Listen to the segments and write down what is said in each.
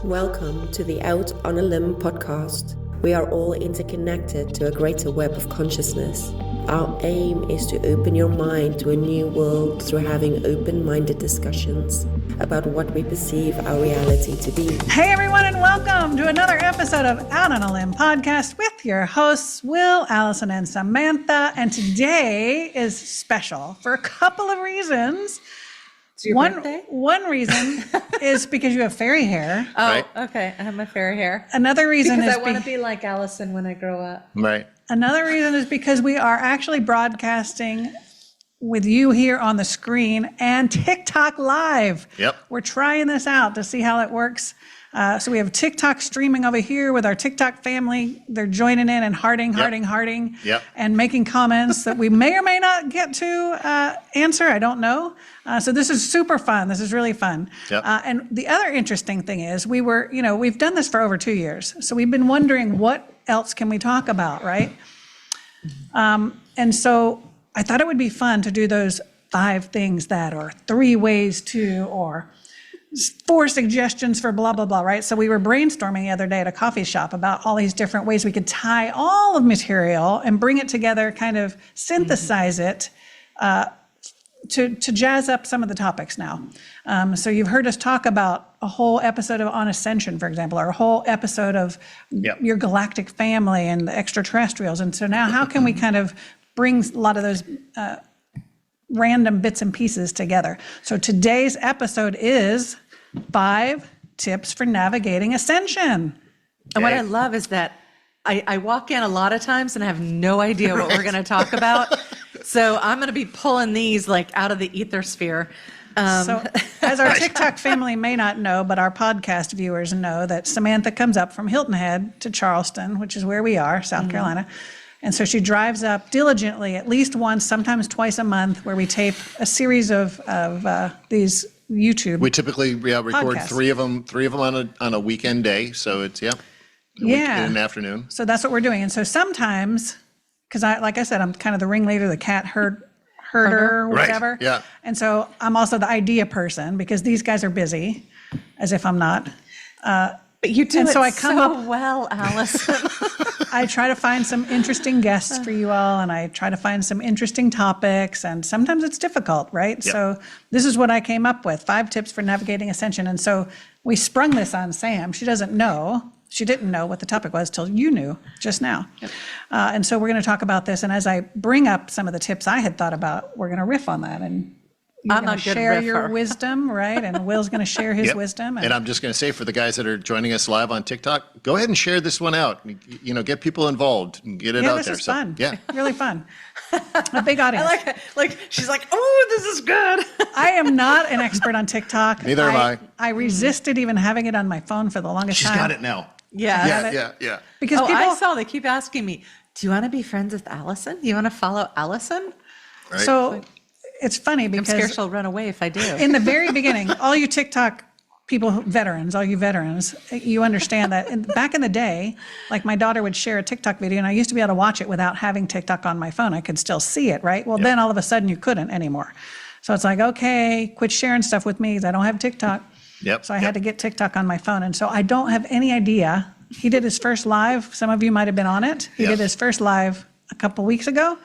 Welcome to the Out on a Limb podcast. We are all interconnected to a greater web of consciousness. Our aim is to open your mind to a new world through having open-minded discussions about what we perceive our reality to be. Hey everyone, and welcome to another episode of Out on a Limb podcast with your hosts, Will, Allison, and Samantha. And today is special for a couple of reasons. It's your birthday? One reason is because you have fairy hair. Oh, Right. okay. I have my fairy hair. Another reason Because is I want to be like Allison when I grow up. Right. Another reason is because we are actually broadcasting with you here on the screen and TikTok live. Yep. We're trying this out to see how it works. So we have TikTok streaming over here with our TikTok family. They're joining in and hearting, Yep. and making comments that we may or may not get to answer. I don't know. So this is super fun. This is really fun. Yep. And the other interesting thing is we've done this for over 2 years. So we've been wondering what else can we talk about, right? And so I thought it would be fun to do those 5 things that, or 3 ways to, or 4 suggestions for blah, blah, blah, right? So we were brainstorming the other day at a coffee shop about all these different ways we could tie all of material and bring it together, kind of synthesize it to jazz up some of the topics now. So you've heard us talk about a whole episode on Ascension, for example, or a whole episode of your galactic family and the extraterrestrials. And so now how can we kind of bring a lot of those random bits and pieces together? So today's episode is 5 tips for navigating Ascension. And what I love is that I walk in a lot of times and I have no idea what we're going to talk about. So I'm going to be pulling these like out of the ether sphere. So as our TikTok family may not know, but our podcast viewers know that Samantha comes up from Hilton Head to Charleston, which is where we are, South Carolina. And so she drives up diligently at least once, sometimes twice a month, where we tape a series of these YouTube. We typically record podcasts. three of them on a weekend day. So it's in an afternoon. So that's what we're doing. And so sometimes, because like I said, I'm kind of the ringleader, the cat herder, whatever. Right, yeah. And so I'm also the idea person because these guys are busy, as if I'm not. But you do And it so I come so up- well, Allison. I try to find some interesting guests for you all, and I try to find some interesting topics, and sometimes it's difficult, right? Yep. So this is what I came up with, 5 tips for navigating Ascension. And so we sprung this on Sam. She didn't know what the topic was till you knew just now. And so we're going to talk about this, and as I bring up some of the tips I had thought about, we're going to riff on that, and you're I'm going a to good share your riffer. wisdom, right? And Will's going to share his Yep. wisdom. And I'm just going to say for the guys that are joining us live on TikTok, go ahead and share this one out. Get people involved and get it out this there. is fun. Yeah. Really fun. A big audience. I like it. Like, she's like, oh, this is good. I am not an expert on TikTok. Neither am I. I resisted even having it on my phone for the longest She's time. got it now. Yeah. Yeah. Because people, I saw they keep asking me, do you want to be friends with Allison? Do you want to follow Allison? Right. so it's funny I'm scared because she'll run away if I do. in the very beginning, all you TikTok people, all you veterans, you understand that back in the day, like my daughter would share a TikTok video and I used to be able to watch it without having TikTok on my phone. I could still see it, right? Well, then all of a sudden you couldn't anymore. So it's like, okay, quit sharing stuff with me because I don't have TikTok. Yep. So I had to get TikTok on my phone. And so I don't have any idea. He did his first live. Some of you might have been on it. He Yeah. did his first live a couple weeks ago.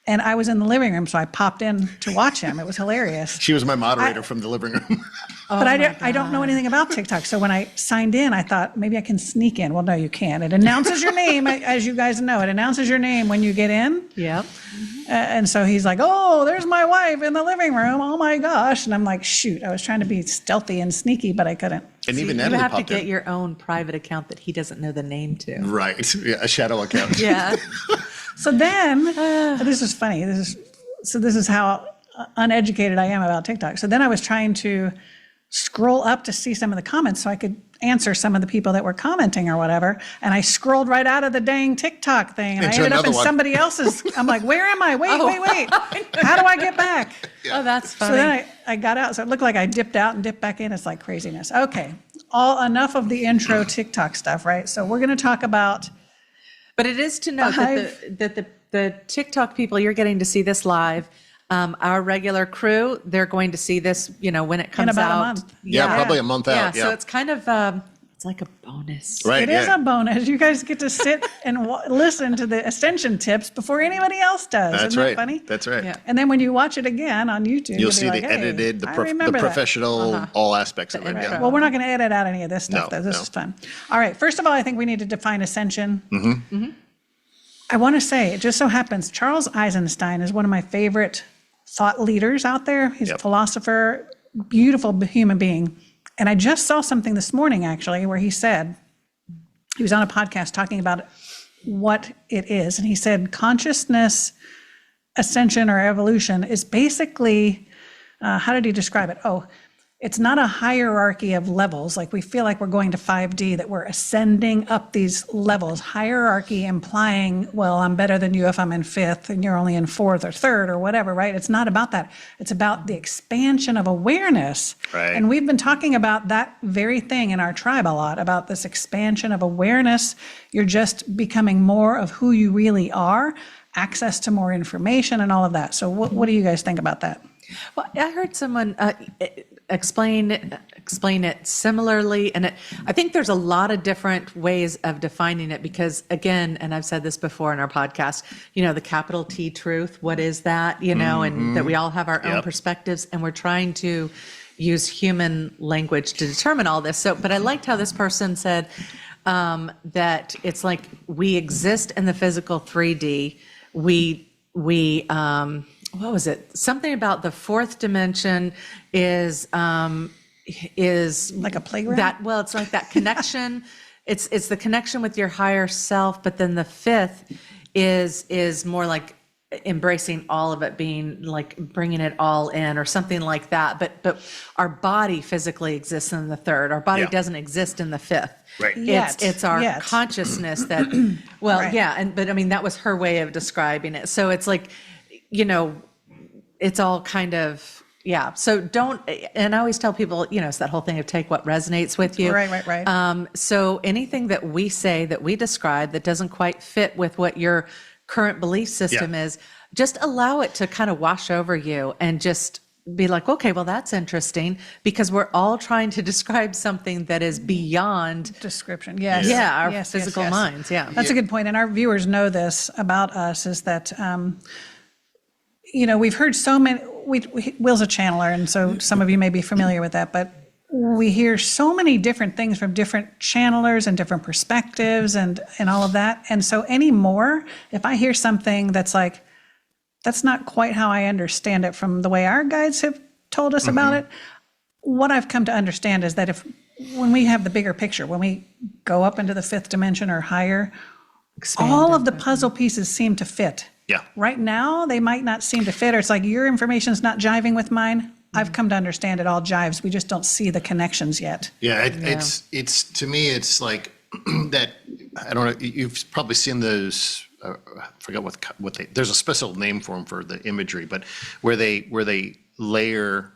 And I was in the living room, so I popped in to watch him. It was hilarious. She was my moderator from the living room. But I don't know anything about TikTok. So when I signed in, I thought maybe I can sneak in. Well, no, you can't. It announces your name, as you guys know. It announces your name when you get in. Yep. And so he's like, oh, there's my wife in the living room. Oh, my gosh. And I'm like, shoot, I was trying to be stealthy and sneaky, but I couldn't. And even You Natalie have to popped get in. your own private account that he doesn't know the name to. Right. Yeah, a shadow account. Yeah. So then, this is funny. This is how uneducated I am about TikTok. So then I was trying to scroll up to see some of the comments so I could answer some of the people that were commenting or whatever. And I scrolled right out of the dang TikTok thing. And I Into ended up in another one. somebody else's. I'm like, where am I? Wait. How do I get back? Oh, that's So funny. then I got out. So it looked like I dipped out and dipped back in. It's like craziness. Okay. Enough of the intro TikTok stuff, right? So we're going to talk about. But it is to note that the TikTok people, you're getting to see this live. Our regular crew, they're going to see this, when it comes about out. a month. Yeah, probably a month out, So yeah. it's kind of It's like a bonus. Right. It is a bonus. You guys get to sit and listen to the Ascension tips before anybody else does. That's Isn't right. that funny? That's right. Yeah. And then when you watch it again on YouTube, You'll see be like, the hey, edited, the I remember that. professional, all aspects of it. intro. Yeah. Well, we're not going to edit out any of this stuff, No, though. This no. is fun. All right. First of all, I think we need to define ascension. Mm-hmm. I want to say, it just so happens, Charles Eisenstein is one of my favorite thought leaders out there. He's a Yep. philosopher, beautiful human being. And I just saw something this morning, actually, where he said, he was on a podcast talking about what it is. And he said, consciousness, ascension, or evolution is basically, how did he describe it? Oh, it's not a hierarchy of levels. Like we feel like we're going to 5D, that we're ascending up these levels. Hierarchy implying, well, I'm better than you if I'm in 5th and you're only in 4th or 3rd or whatever, right? It's not about that. It's about the expansion of awareness. Right. And we've been talking about that very thing in our tribe a lot, about this expansion of awareness. You're just becoming more of who you really are, access to more information and all of that. So what do you guys think about that? Well, I heard someone explain it similarly, and I think there's a lot of different ways of defining it because, again, and I've said this before in our podcast, the capital T truth, what is that, and that we all have our own Yep. perspectives, and we're trying to use human language to determine all this. So, but I liked how this person said that it's like we exist in the physical 3D. We what was it? Something about the 4th dimension is Like a playground? it's like that connection. It's the connection with your higher self, but then the 5th is more like embracing all of it, being like bringing it all in or something like that. But our body physically exists in the 3rd. Our body Yeah. doesn't exist in the 5th. Right. It's our Yet. consciousness that, well, Right. yeah. But I mean, that was her way of describing it. So it's like, it's all kind of, yeah. So don't, and I always tell people, it's that whole thing of take what resonates with you. Right. So anything that we say, that we describe that doesn't quite fit with what your current belief system Yeah. is, just allow it to kind of wash over you and just be like, okay, well, that's interesting, because we're all trying to describe something that is beyond, Description, yes. our Yes, physical yes. minds. Yeah. That's a good point. And our viewers know this about us, is that, we've heard so many, Will's a channeler, and so some of you may be familiar with that, but we hear so many different things from different channelers and different perspectives and all of that. And so anymore, if I hear something that's like, that's not quite how I understand it from the way our guides have told us about it, what I've come to understand is that when we have the bigger picture, when we go up into the 5th dimension or higher, all of the puzzle pieces seem to fit. Yeah. Right now, they might not seem to fit, or it's like your information is not jiving with mine. I've come to understand it all jives. We just don't see the connections yet. Yeah, it's to me, it's like that. I don't know. You've probably seen those. I forgot what they. There's a special name for them for the imagery, but where they layer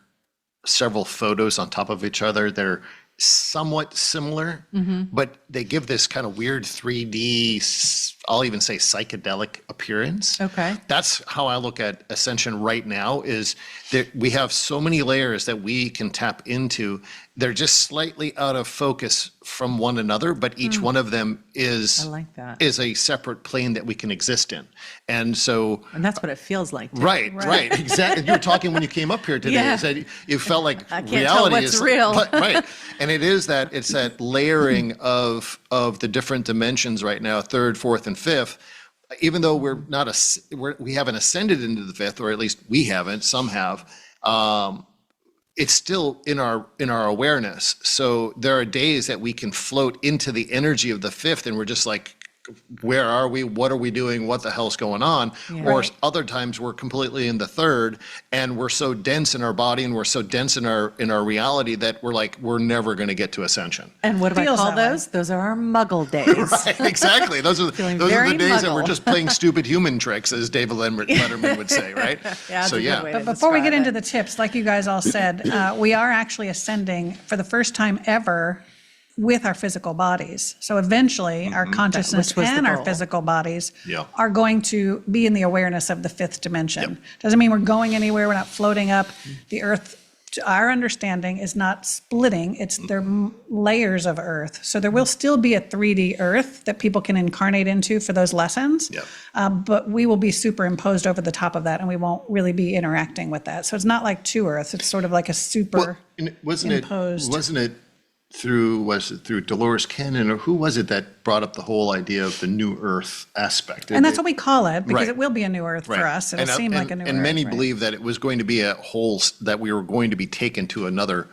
several photos on top of each other that are somewhat similar, but they give this kind of weird 3D, I'll even say psychedelic appearance. Okay. That's how I look at Ascension right now, is that we have so many layers that we can tap into. They're just slightly out of focus from one another, but each one of them is, I like that. is a separate plane that we can exist in. And so And that's what it feels like. too. Right, exactly. You were talking when you came up here today. Yeah. You said you felt like I can't reality tell what's is real. right, and it's that layering of the different dimensions right now, 3rd, 4th, and 5th. Even though we haven't ascended into the 5th, or at least we haven't. Some have. It's still in our awareness. So there are days that we can float into the energy of the 5th, and we're just like, where are we? What are we doing? What the hell's going on? Or other times we're completely in the 3rd, and we're so dense in our body and we're so dense in our reality that we're never going to get to ascension. And what do I Feels call that way. those? Those are our muggle days. Right, exactly. Those are Feeling the very days that we're muggle. just playing stupid human tricks, as David Letterman would say, right? Yeah, that's a good way But to before we get describe into it. the tips, like you guys all said, we are actually ascending for the first time ever with our physical bodies. So eventually, our consciousness Which was the and our goal. physical bodies Yeah. are going to be in the awareness of the 5th dimension. Doesn't mean we're going anywhere. We're not floating up. The Earth to our understanding, is not splitting. It's they're layers of Earth. So there will still be a 3D Earth that people can incarnate into for those lessons. Yep. But we will be superimposed over the top of that, and we won't really be interacting with that. So it's not like two Earths. It's sort of like a super Wasn't imposed. it through Dolores Cannon, or who was it that brought up the whole idea of the new Earth aspect? And that's what we call it, because Right. it will be a new Earth for us. It'll seem like a new Earth. And many right? believe that it was going to be that we were going to be taken to another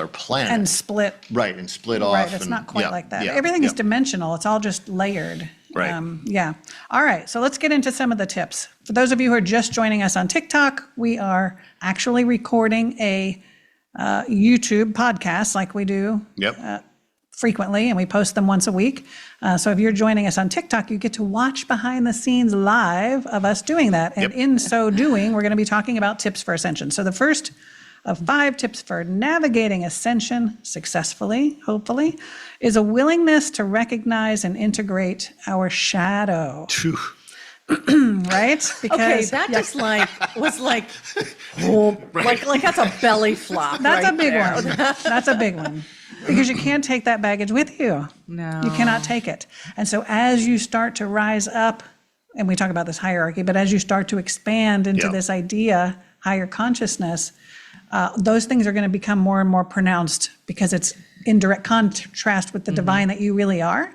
planet. And split. Right, and split off. Right, it's and- not quite yeah, like that. yeah, Everything is yeah. dimensional. It's all just layered. Right. Yeah. All right, so let's get into some of the tips. For those of you who are just joining us on TikTok, we are actually recording a YouTube podcast like we do Yep. frequently, and we post them once a week. So if you're joining us on TikTok, you get to watch behind the scenes live of us doing that. And Yep. in so doing, we're going to be talking about tips for ascension. So the first of 5 tips for navigating ascension successfully, hopefully, is a willingness to recognize and integrate our shadow, Phew. right? Okay, Because that just was like, oh, like that's a belly flop. that's right a big there. one. That's a big one. Because you can't take that baggage with you. No. You cannot take it. And so as you start to rise up, and we talk about this hierarchy, but as you start to expand into Yeah. this idea, higher consciousness, those things are going to become more and more pronounced because it's in direct contrast with the divine that you really are.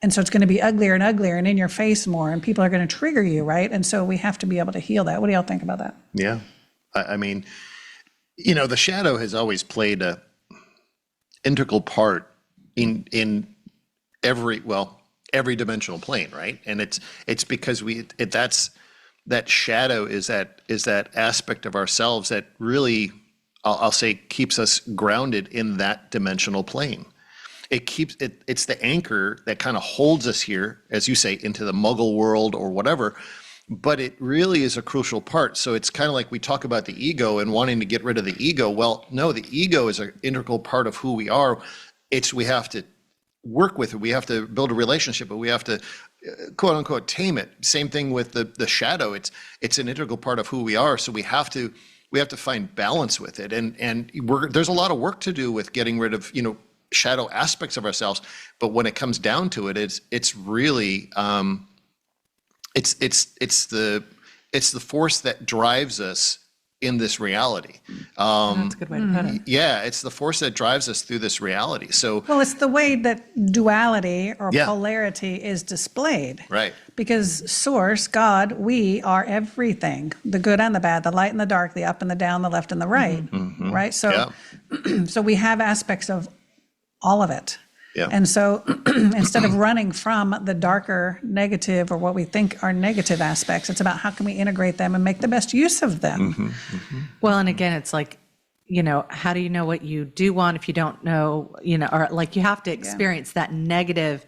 And so it's going to be uglier and uglier and in your face more, and people are going to trigger you, right? And so we have to be able to heal that. What do y'all think about that? Yeah. I mean, the shadow has always played a integral part in every dimensional plane, right? And it's because that shadow is that aspect of ourselves that really, I'll say, keeps us grounded in that dimensional plane. It's the anchor that kind of holds us here, as you say, into the muggle world or whatever, but it really is a crucial part. So it's kind of like we talk about the ego and wanting to get rid of the ego. Well, no, the ego is an integral part of who we are. We have to work with it. We have to build a relationship, but we have to quote unquote tame it. Same thing with the shadow. It's an integral part of who we are. So we have to find balance with it. And there's a lot of work to do with getting rid of, shadow aspects of ourselves. But when it comes down to it, it's really, it's the force that drives us in this reality. That's a good way to put it. Yeah, it's the force that drives us through this reality. So Well, it's the way that duality or Yeah. polarity is displayed. right. Because Source, God, we are everything, the good and the bad, the light and the dark, the up and the down, the left and the right, right? So, so we have aspects of all of it. Yeah. And so instead of running from the darker negative or what we think are negative aspects, it's about how can we integrate them and make the best use of them. Well, and again, it's like, how do you know what you do want if you don't know, or like you have to experience that negative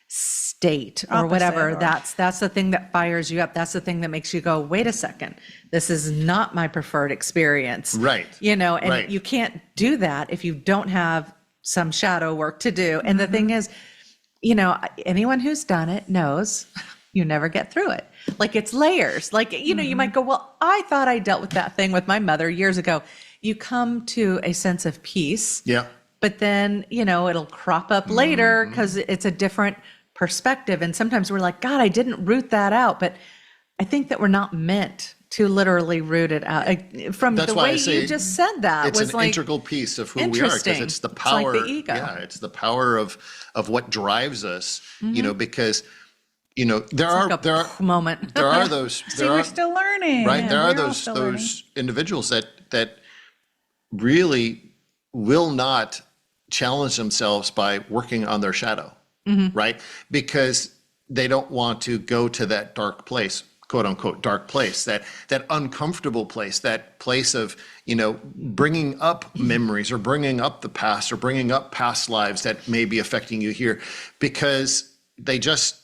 state or Opposite, whatever. or- That's the thing that fires you up. That's the thing that makes you go, wait a second, this is not my preferred experience. Right. And Right. you can't do that if you don't have some shadow work to do. And the thing is, anyone who's done it knows you never get through it. Like it's layers. Like, you might go, well, I thought I dealt with that thing with my mother years ago. You come to a sense of peace. Yeah. But then, it'll crop up later because it's a different perspective. And sometimes we're like, God, I didn't root that out. But I think that we're not meant to literally root it out. From That's the why I way say you just said that It's was an like, integral piece of who we are, because interesting. it's the It's like power. the ego. Yeah, it's the power of what drives us. Because there like a are moment. there are those See, we're still learning. right. There are We're all those still learning. individuals that really will not challenge themselves by working on their shadow, right? Because they don't want to go to that dark place, quote unquote, dark place, that uncomfortable place, that place of, bringing up memories or bringing up the past or bringing up past lives that may be affecting you here, because they just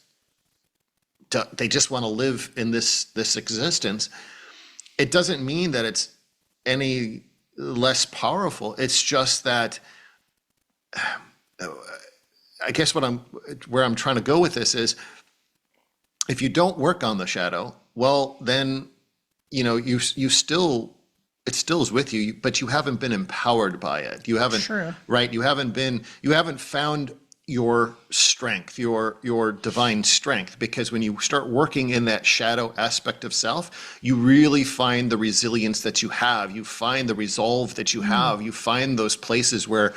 want to live in this existence. It doesn't mean that it's any less powerful. It's just that, I guess where I'm trying to go with this is, if you don't work on the shadow, well, then, you still it still is with you, but you haven't been empowered by it. You haven't, True. right? You haven't found your strength, your divine strength, because when you start working in that shadow aspect of self, you really find the resilience that you have. You find the resolve that you have. You find those places where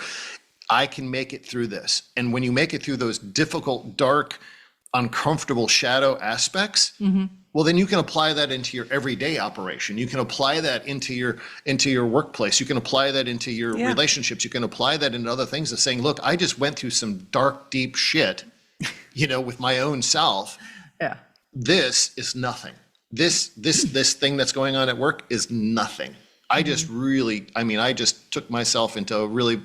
I can make it through this. And when you make it through those difficult, dark, uncomfortable shadow aspects, well, then you can apply that into your everyday operation. You can apply that into your workplace. You can apply that into your relationships. You can apply that into other things of saying, look, I just went through some dark, deep shit, with my own self. Yeah. This is nothing. This thing that's going on at work is nothing. I just took myself into a really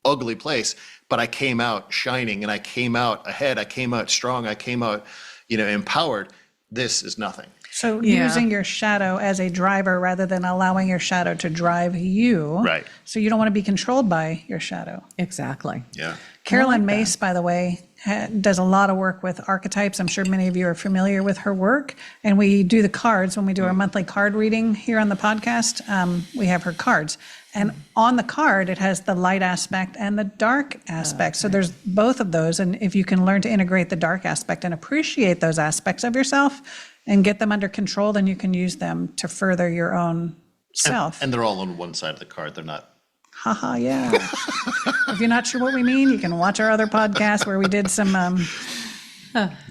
ugly place, but I came out shining, and I came out ahead. I came out strong. I came out, empowered. This is nothing. So using your shadow as a driver rather than allowing your shadow to drive you. Right. So you don't want to be controlled by your shadow. Exactly. Yeah. Carolyn Mace, by the way, does a lot of work with archetypes. I'm sure many of you are familiar with her work. And we do the cards when we do our monthly card reading here on the podcast. We have her cards. And on the card, it has the light aspect and the dark aspect. So there's both of those. And if you can learn to integrate the dark aspect and appreciate those aspects of yourself and get them under control, then you can use them to further your own self. And they're all on one side of the card. They're not. Haha, yeah. If you're not sure what we mean, you can watch our other podcast where we did some,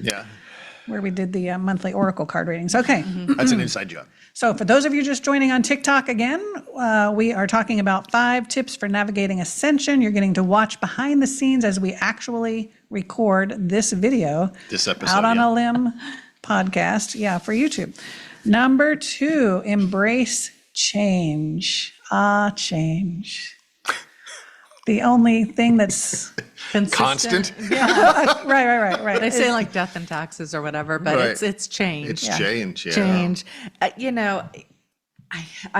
Yeah. where we did the monthly oracle card readings. Okay. That's an inside job. So for those of you just joining on TikTok again, we are talking about 5 tips for navigating Ascension. You're getting to watch behind the scenes as we actually record this video. This episode, Out on yeah. a Limb podcast, for YouTube. Number 2, embrace change. Change. The only thing that's Constant. right. They say like death and taxes or whatever, but Right. it's change. It's change. Yeah. Change. I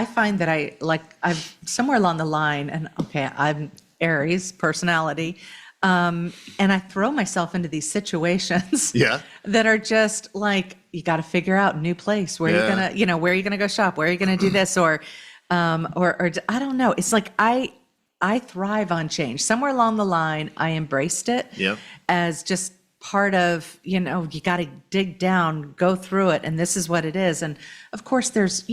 find that I've somewhere along the line, and I'm Aries personality, and I throw myself into these situations Yeah. that are just like, you got to figure out a new place where you're Yeah. gonna, where are you gonna go shop, where are you gonna do this, or I don't know. It's like I thrive on change. Somewhere along the line, I embraced it Yep. as just part of, you got to dig down, go through it, and this is what it is. And of course, there's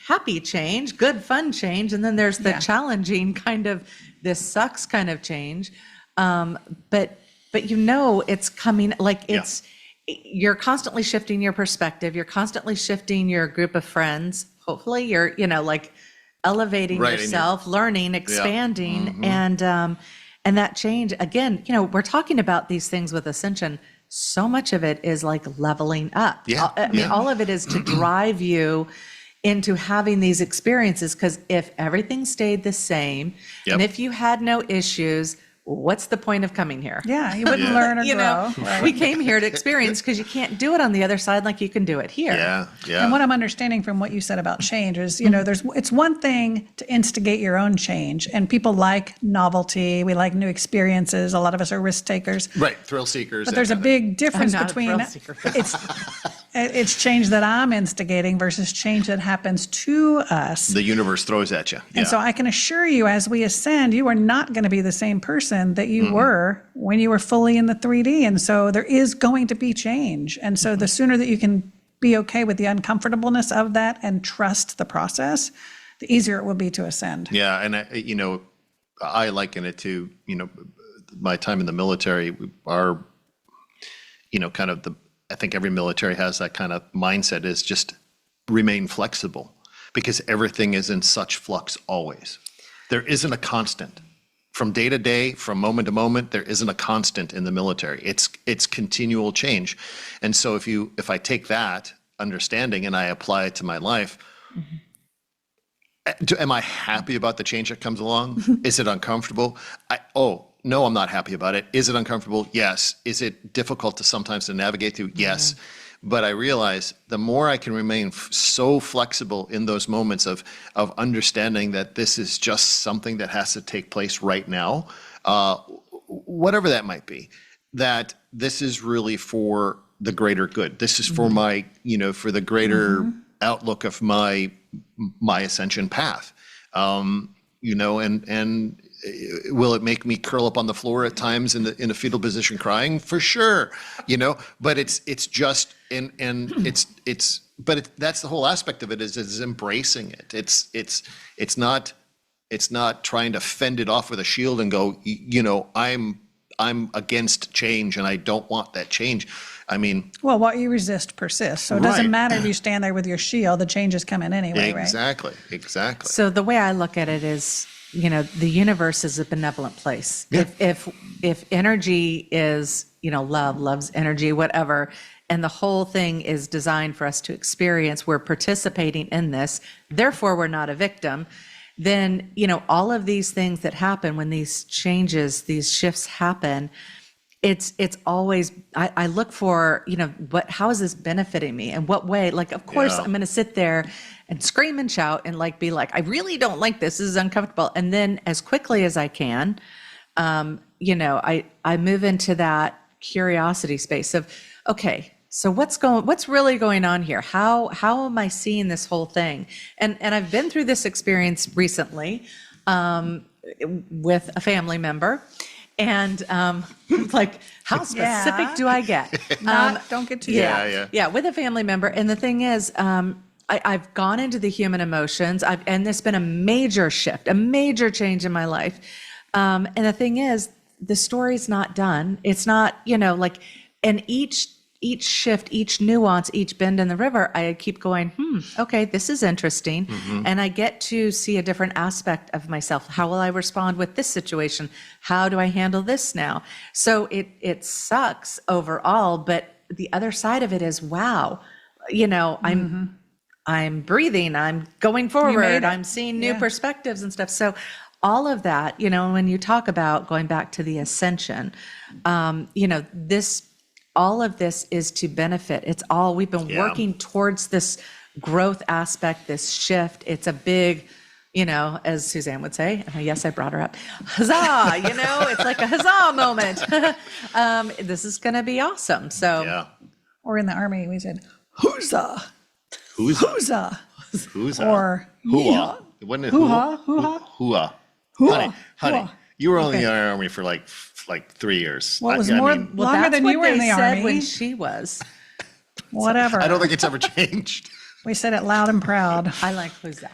happy change, good, fun change, and then there's the challenging kind of, this sucks kind of change. But it's coming, you're constantly shifting your perspective. You're constantly shifting your group of friends. Hopefully you're, elevating Right, and yourself, learning, expanding, and that change, again, we're talking about these things with Ascension. So much of it is like leveling up. Yeah, I mean, all of it is to drive you into having these experiences, because if everything stayed the same, and if you had no issues, what's the point of coming here? Yeah, you wouldn't learn or grow. Right? We came here to experience, because you can't do it on the other side like you can do it here. Yeah. Yeah. And what I'm understanding from what you said about change is, it's one thing to instigate your own change, and people like novelty. We like new experiences. A lot of us are risk takers. Right. Thrill seekers. But there's a big difference I'm not a between thrill seeker. it's change that I'm instigating versus change that happens to us. the universe throws at you. Yeah. And so I can assure you, as we ascend, you are not going to be the same person that you were when you were fully in the 3D. And so there is going to be change. And so the sooner that you can be okay with the uncomfortableness of that and trust the process, the easier it will be to ascend. Yeah. And I liken it to, my time in the military. Our, kind of I think every military has that kind of mindset, is just remain flexible, because everything is in such flux always. There isn't a constant. From day to day, from moment to moment, there isn't a constant in the military. It's continual change. And so if I take that understanding and I apply it to my life, am I happy about the change that comes along? Is it uncomfortable? No, I'm not happy about it. Is it uncomfortable? Yes. Is it difficult to sometimes navigate through? Yes. But I realize the more I can remain so flexible in those moments of understanding that this is just something that has to take place right now, whatever that might be, that this is really for the greater good. This is for my, for the greater outlook of my ascension path. You know, and will it make me curl up on the floor at times in a fetal position crying? For sure, you know, but it's just, but that's the whole aspect of it is embracing it. It's not trying to fend it off with a shield and go, you know, I'm against change and I don't want that change. I mean, well, what you resist persists. So it doesn't Right. matter if you stand there with your shield, the change is coming anyway, right? exactly. So the way I look at it is, you know, the universe is a benevolent place. Yeah. If energy is, you know, love's energy, whatever, and the whole thing is designed for us to experience, we're participating in this, therefore we're not a victim, then, you know, all of these things that happen when these changes, these shifts happen, it's always, I look for, you know, how is this benefiting me? In what way? Like, of course, Yeah. I'm going to sit there and scream and shout and like, be like, I really don't like this. This is uncomfortable. And then as quickly as I can, you know, I move into that curiosity space of, okay, so what's really going on here? How am I seeing this whole thing? And I've been through this experience recently, with a family member. And like, how specific do I get? Don't get too Yeah, with a family member. And the thing is, I've gone into the human emotions, and there's been a major shift, a major change in my life. And the thing is, the story's not done. It's not, you know, like, and each shift, each nuance, each bend in the river, I keep going, okay, this is interesting. And I get to see a different aspect of myself. How will I respond with this situation? How do I handle this now? So it sucks overall, but the other side of it is, wow, you know, I'm breathing, I'm going forward, I'm seeing new perspectives and stuff. So all of that, you know, when you talk about going back to the ascension, you know, all of this is to benefit. It's all, we've been working towards this growth aspect, this shift. It's a big, you know, as Suzanne would say, yes, I brought her up, huzzah, you know, it's like a huzzah moment. This is going to be awesome. So, Yeah. Or in the Army, we said, huzzah, Who's huzzah, hoo-ah? or yeehaw. Wasn't it Hoo-ha, hoo-ha. hoo-ah? Hoo-ah, Honey, hoo-ah. you were only in Okay. the Army for like 3 years. Well, it was I more mean, well, longer that's than what you were in they the said Army. when she was. Whatever. I don't think it's ever changed. We said it loud and proud. I like huzzah.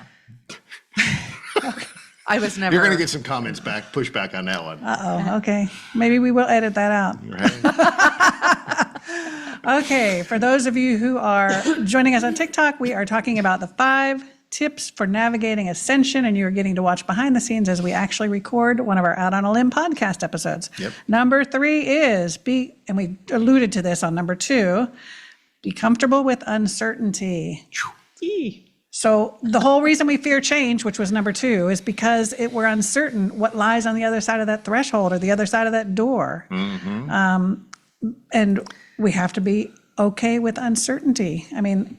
I was never. You're going to get some comments back, pushback on that one. Oh, okay. Maybe we will edit that out. Right? Okay, for those of you who are joining us on TikTok, we are talking about the 5 tips for navigating ascension, and you are getting to watch behind the scenes as we actually record one of our Out on a Limb podcast episodes. Yep. Number 3 is and we alluded to this on number 2, be comfortable with uncertainty. So the whole reason we fear change, which was number 2, is because we're uncertain what lies on the other side of that threshold or the other side of that door. And we have to be okay with uncertainty. I mean,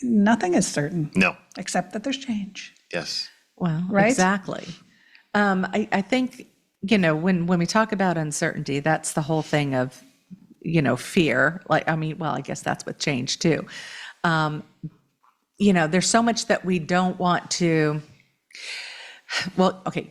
nothing is certain. No. Except that there's change. Yes. Well, Right? exactly. I think, you know, when we talk about uncertainty, that's the whole thing of, you know, fear. Like, I mean, well, I guess that's with change too. You know, there's so much that we don't want to. Well, okay,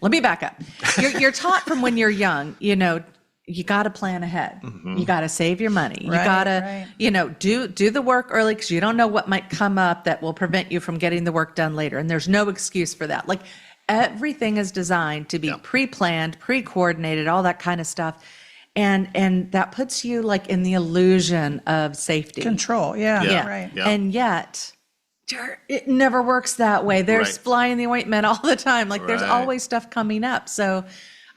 let me back up. You're taught from when you're young, you know, you got to plan ahead. You got to save your money. You Right, got to, right. you know, do the work early because you don't know what might come up that will prevent you from getting the work done later. And there's no excuse for that. Like, everything is designed to be pre-planned, pre-coordinated, all that kind of stuff. And that puts you like in the illusion of safety. Control, yeah. Right. Yeah. And yet, it never works that way. There's Right. fly in the ointment all the time. Like, there's Right. always stuff coming up. So,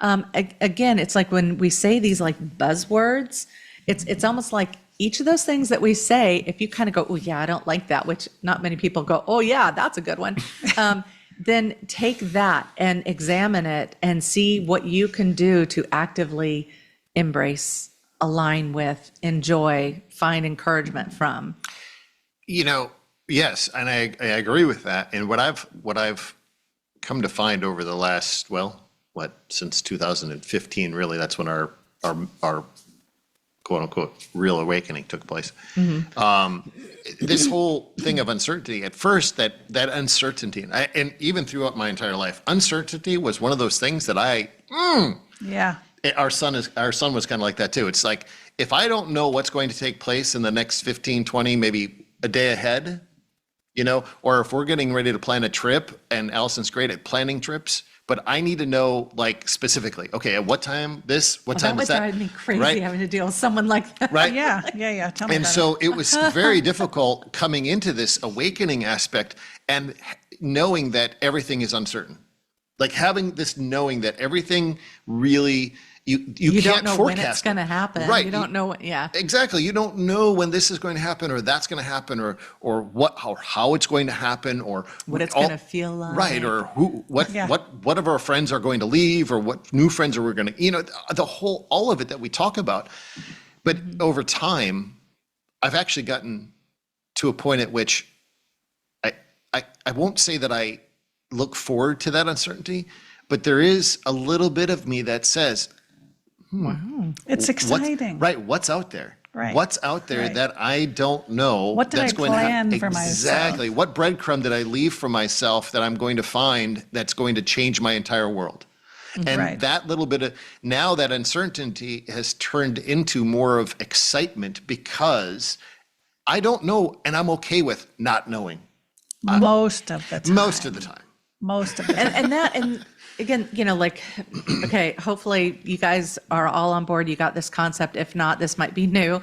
again, it's like when we say these like buzzwords, it's almost like each of those things that we say, if you kind of go, oh yeah, I don't like that, which not many people go, oh yeah, that's a good one. Then take that and examine it and see what you can do to actively embrace, align with, enjoy, find encouragement from. You know, yes, and I agree with that. And what I've come to find over the last, since 2015, really, that's when our quote unquote real awakening took place. This whole thing of uncertainty, at first, that uncertainty, and even throughout my entire life, uncertainty was one of those things that Yeah. our son was kind of like that too. It's like, if I don't know what's going to take place in the next 15, 20, maybe a day ahead, or if we're getting ready to plan a trip, and Allison's great at planning trips, but I need to know, like, specifically, okay, at what time what time is that? That would drive me crazy, right? having to deal with someone like that. Right? Yeah. Tell me And about so it was very difficult coming into this awakening aspect and knowing that everything is uncertain. Like having this knowing that everything really, you You can't don't know forecast when it's going to happen. Right. You don't know what, yeah. Exactly. You don't know when this is going to happen, or that's going to happen, or how it's going to happen, or What it's going to feel like. right, or Yeah. what of our friends are going to leave, or what new friends are we going to, all of it that we talk about. But over time, I've actually gotten to a point at which I won't say that I look forward to that uncertainty, but there is a little bit of me that says, It's exciting. what's out there? Right. What's out there Right. that I don't know? What did that's I going to plan happen? for myself? Exactly. What breadcrumb did I leave for myself that I'm going to find that's going to change my entire world? And Right. that little bit of, now that uncertainty has turned into more of excitement, because I don't know, and I'm okay with not knowing Most of the time. most of the time. Most of the time. And again, like, okay, hopefully you guys are all on board. You got this concept. If not, this might be new.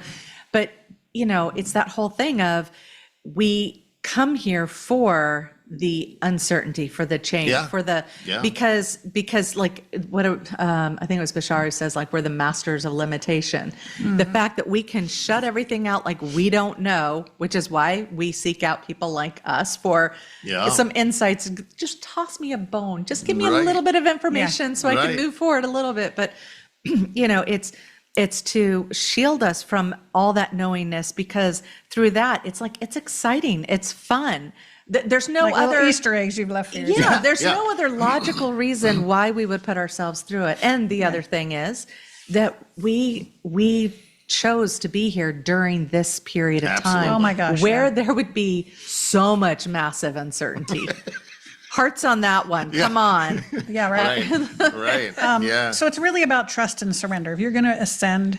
But, it's that whole thing of, we come here for the uncertainty, for the change, Yeah. for the, Yeah. because like what, I think it was Bashar who says, like, we're the masters of limitation. The fact that we can shut everything out, like we don't know, which is why we seek out people like us for Yeah. some insights. Just toss me a bone. Just give me a Right. little bit of information so I Right. can move forward a little bit. But, it's to shield us from all that knowingness, because through that, it's like, it's exciting. It's fun. There's no Like little other Easter eggs you've left for yourself. yeah, there's Yeah. no other logical reason why we would put ourselves through it. And the other thing is that we chose to be here during this period of Absolutely. time. Oh my gosh, where yeah. there would be so much massive uncertainty. Hearts on that one. Come on. Yeah, right. Right. Yeah. So it's really about trust and surrender. If you're going to ascend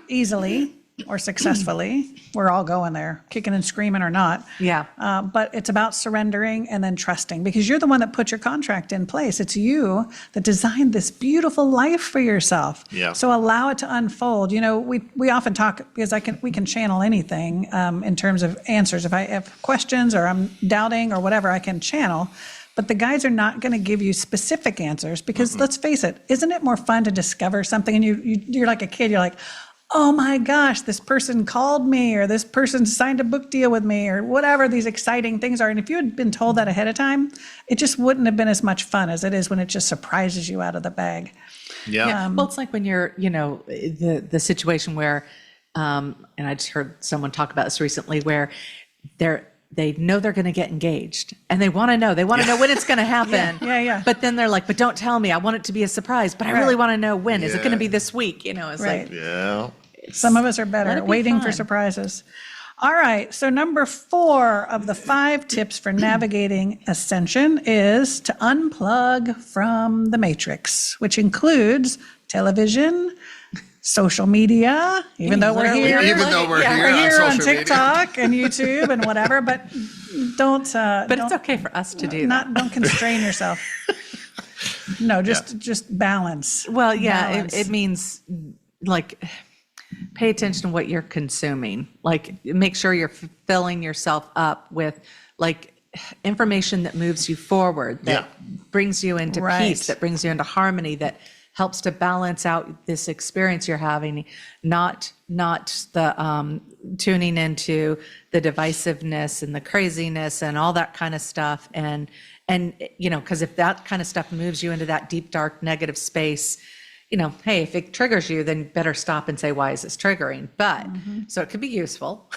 easily or successfully, we're all going there, kicking and screaming or not. Yeah. But it's about surrendering and then trusting, because you're the one that put your contract in place. It's you that designed this beautiful life for yourself. Yeah. So allow it to unfold. We often talk, because we can channel anything in terms of answers. If I have questions or I'm doubting or whatever, I can channel. But the guides are not going to give you specific answers, because let's face it, isn't it more fun to discover something, and you're like a kid, you're like, oh my gosh, this person called me, or this person signed a book deal with me, or whatever these exciting things are. And if you had been told that ahead of time, it just wouldn't have been as much fun as it is when it just surprises you out of the bag. Yeah. Well, it's like when you're, the situation where, and I just heard someone talk about this recently, where they know they're going to get engaged, and they want to know when it's going to happen. Yeah. But then they're like, but don't tell me. I want it to be a surprise, but I really want to know when. Is it going to be this week? It's Right. like, Yeah. Some of us are Let better it at be waiting for fun. surprises. All right. So number 4 of the 5 tips for navigating ascension is to unplug from the matrix, which includes television, social media, even though we're Literally. here. Even though we're Yeah, here we're on here on social media. TikTok and YouTube and whatever, but don't. but it's okay for us to do that. Don't constrain yourself. No, just balance. Well, yeah, Balance. it means, like, pay attention to what you're consuming. Like, make sure you're filling yourself up with, like, information that moves you forward, that brings you into Right. peace, that brings you into harmony, that helps to balance out this experience you're having, not the tuning into the divisiveness and the craziness and all that kind of stuff. And because if that kind of stuff moves you into that deep, dark, negative space, hey, if it triggers you, then better stop and say, why is this triggering? But so it could be useful,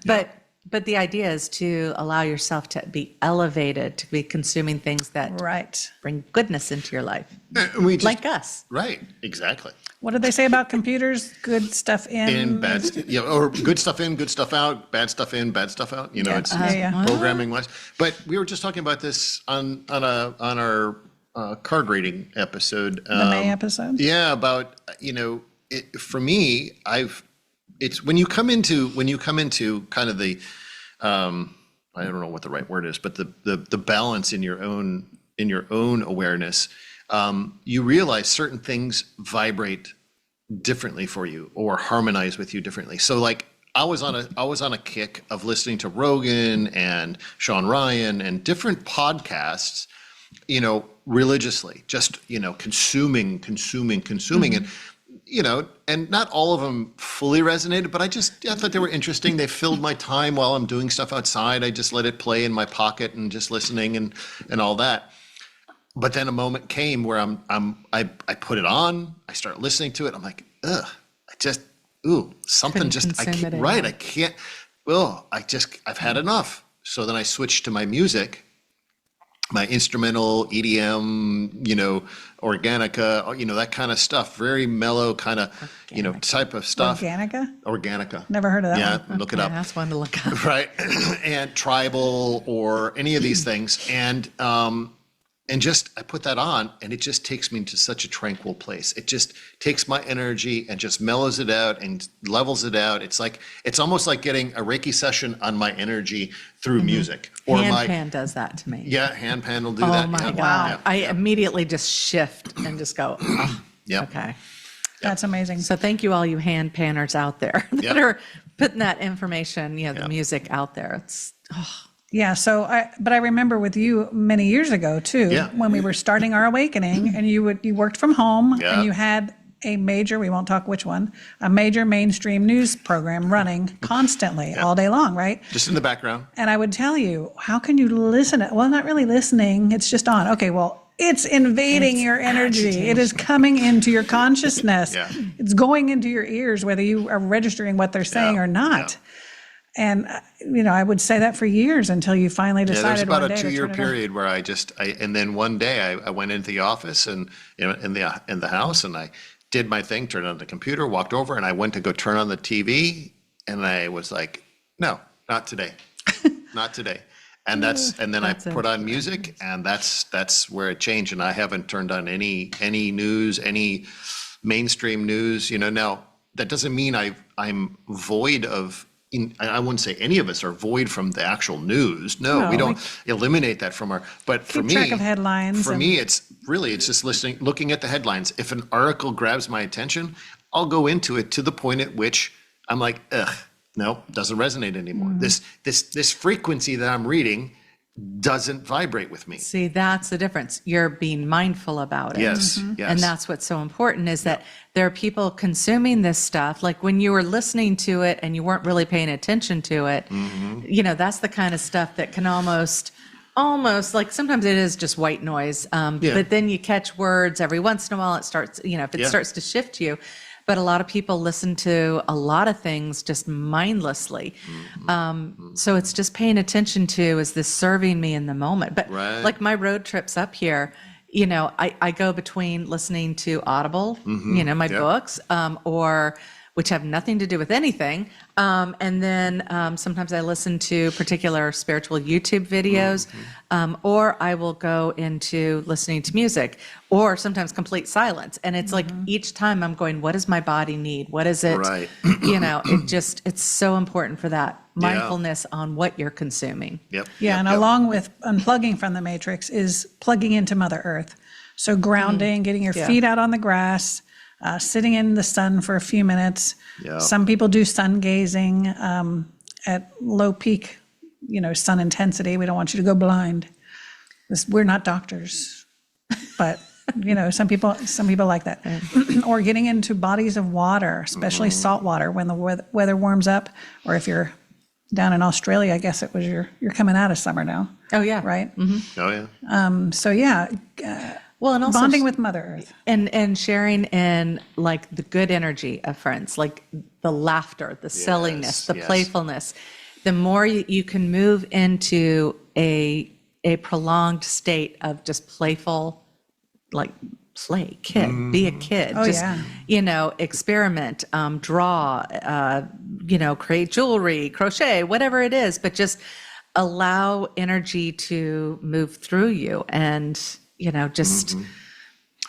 but But the idea is to allow yourself to be elevated, to be consuming things that Right. bring goodness into your life, And we just, like us. right, exactly. What did they say about computers? Good stuff In bad, or good stuff in, good stuff out, bad stuff in, bad stuff out. You know, Yeah. it's Yeah. programming wise. But we were just talking about this on our card reading episode. The May episode? Yeah, about for me, it's when you come into kind of the I don't know what the right word is, but the balance in your own awareness, you realize certain things vibrate differently for you or harmonize with you differently. So like I was on a kick of listening to Rogan and Sean Ryan and different podcasts, religiously, just, consuming. And, and not all of them fully resonated, but I thought they were interesting. They filled my time while I'm doing stuff outside. I just let it play in my pocket and just listening and all that. But then a moment came where I put it on, I start listening to it. I'm like, something just, I can't, right. I can't, I've had enough. So then I switched to my music, my instrumental EDM, Organica, that kind of stuff, very mellow kind of, type of stuff. Organica. Never heard of that Yeah, one. look it up. That's one to look up. Right. And tribal or any of these things. And just, I put that on and it just takes me into such a tranquil place. It just takes my energy and just mellows it out and levels it out. It's almost like getting a Reiki session on my energy through music. Or Handpan does that to me. Yeah, handpan will do that. Oh my Yeah. God. Yeah. I immediately just shift and just go, oh, Yep. okay. That's amazing. So thank you all you hand panners out there that Yep. are putting that information, the music out there. It's, Yeah, but I remember with you many years ago too, Yeah. when we were starting our awakening, and you worked from home, Yeah. and you had a major, we won't talk which one, a major mainstream news program running constantly all day long, right? Just in the background. And I would tell you, how can you listen? Well, not really listening, it's just on. Okay, well, it's invading your energy. It is coming into your consciousness. Yeah. It's going into your ears, whether you are registering what they're saying or not. Yeah. And, I would say that for years until you finally Yeah, decided there's about one a day to 2-year turn it on. period where and then one day I went into the office and, in the house and I did my thing, turned on the computer, walked over and I went to go turn on the TV and I was like, no, not today, not today. And then I put on music and that's where it changed. And I haven't turned on any news, any mainstream news, now that doesn't mean I'm void of, I wouldn't say any of us are void from the actual news. No, we don't eliminate that from but for me, Keep track of headlines. For me, it's just looking at the headlines. If an article grabs my attention, I'll go into it to the point at which I'm like, ugh, no, doesn't resonate anymore. This frequency that I'm reading doesn't vibrate with me. see, that's the difference. You're being mindful about it. Yes, yes. And that's what's so important is that there are people consuming this stuff. Like when you were listening to it and you weren't really paying attention to it, that's the kind of stuff that can almost like sometimes it is just white noise. But then you catch words every once in a while. It starts, if it starts to shift you. But a lot of people listen to a lot of things just mindlessly. So it's just paying attention to, is this serving me in the moment? But like my road trips up here, I go between listening to Audible, my books, or which have nothing to do with anything. And then sometimes I listen to particular spiritual YouTube videos, or I will go into listening to music, or sometimes complete silence. And it's like each time I'm going, what does my body need? What is it? Right. It's so important for that mindfulness on what you're consuming. Yep. Yeah, and along with unplugging from the matrix is plugging into Mother Earth. So grounding, getting your feet out on the grass, sitting in the sun for a few minutes. Yeah. Some people do sun gazing at low peak, sun intensity. We don't want you to go blind. We're not doctors, but some people like that. Or getting into bodies of water, especially salt water when the weather warms up, or if you're down in Australia, I guess it was you're coming out of summer now. Oh, yeah. Right? Oh, yeah. So yeah, Well, and also bonding with Mother Earth. and sharing in like the good energy of friends, like the laughter, the silliness, the yes. playfulness. the more you can move into a prolonged state of just playful, like play, be a kid, Oh, just, yeah. experiment, draw, create jewelry, crochet, whatever it is, but just allow energy to move through you and, just